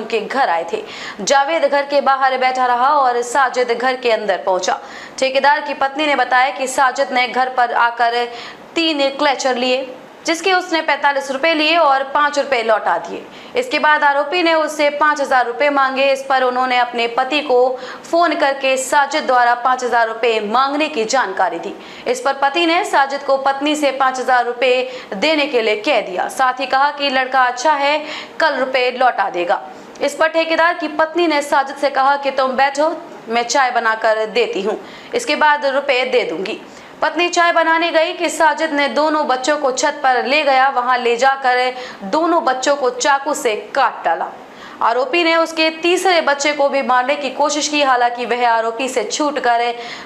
उनके घर आए थे। जावेद घर के बाहर बैठा रहा और साजिद घर के अंदर पहुंचा। ठेकेदार की पत्नी ने बताया कि साजिद ने घर पर आकर 3 क्लेचर लिए, जिसके उसने 45 रुपए लिए और 5 रुपए लौटा दिए। इसके बाद आरोपी ने उससे 5000 रुपए मांगे। इस पर उन्होंने अपने पति को फोन करके साजिद द्वारा 5000 रुपए मांगने की जानकारी दी। इस पर पति ने साजिद को पत्नी से 5000 रुपए देने के लिए कह दिया। साथ ही कहा कि लड़का अच्छा है, कल रुपए लौटा देगा। इस पर ठेकेदार की पत्नी ने साजिद से कहा कि तुम बैठो, मैं चाय बनाकर देती हूँ, इसके बाद रुपए दे दूंगी। पत्नी चाय बनाने गई कि साजिद ने दोनों बच्चों को छत पर ले गया। वहां ले जाकर दोनों बच्चों को चाकू से काट डाला। आरोपी ने उसके तीसरे बच्चे को भी मारने की कोशिश की, हालांकि वह आरोपी से छूटकर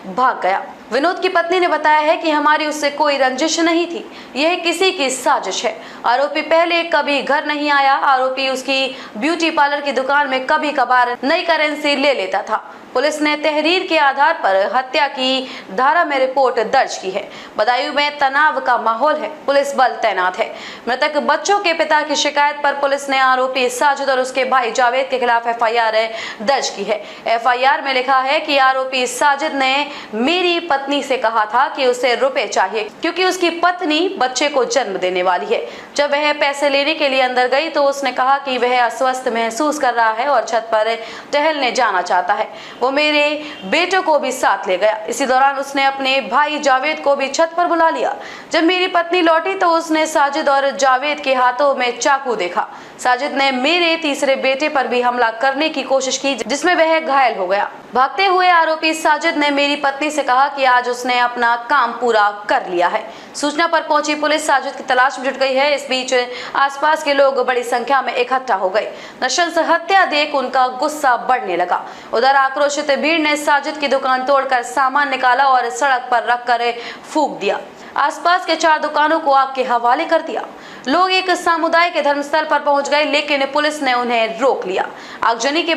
भाग गया। विनोद की पत्नी ने बताया है कि हमारी उससे कोई रंजिश नहीं थी, यह किसी की साजिश है। आरोपी पहले कभी घर नहीं आया। आरोपी उसकी ब्यूटी पार्लर की दुकान में कभी कभार नई करेंसी ले लेता था। पुलिस ने तहरीर के आधार पर हत्या की धारा में रिपोर्ट दर्ज की है। बदायूं में तनाव का माहौल है, पुलिस बल तैनात है। मृतक बच्चों के पिता की शिकायत पर पुलिस ने आरोपी साजिद और उसके भाई जावेद के खिलाफ एफआईआर दर्ज की है। एफआईआर में लिखा है कि आरोपी साजिद ने मेरी पत्नी से कहा था कि उसे रुपए चाहिए, क्योंकि उसकी पत्नी बच्चे को जन्म देने वाली है। जब वह पैसे लेने के लिए अंदर गई तो उसने कहा कि वह अस्वस्थ महसूस कर रहा है और छत पर टहलने जाना चाहता है। वो मेरे बेटे को भी साथ ले गया। इसी दौरान उसने अपने भाई जावेद को भी छत पर बुला लिया। जब मेरी पत्नी लौटी तो उसने साजिद और जावेद के हाथों में चाकू देखा। साजिद ने मेरे तीसरे बेटे पर भी हमला करने की कोशिश की, जिसमें वह घायल हो गया। भागते हुए आरोपी साजिद ने मेरी पत्नी से कहा कि आज उसने अपना काम पूरा कर लिया है। सूचना पर पहुंची पुलिस साजिद की तलाश में जुट गई है। इस बीच आसपास के लोग बड़ी संख्या में इकट्ठा हो गए। नृशंस हत्या देख उनका गुस्सा बढ़ने लगा। उधर आक्रोशित भीड़ ने साजिद की दुकान तोड़कर सामान निकाला और सड़क पर रखकर फूंक दिया। आसपास के 4 दुकानों को आग के हवाले कर दिया। लोग एक सामुदायिक धर्मस्थल पर पहुंच गए, लेकिन पुलिस ने उन्हें रोक लिया। आगजनी के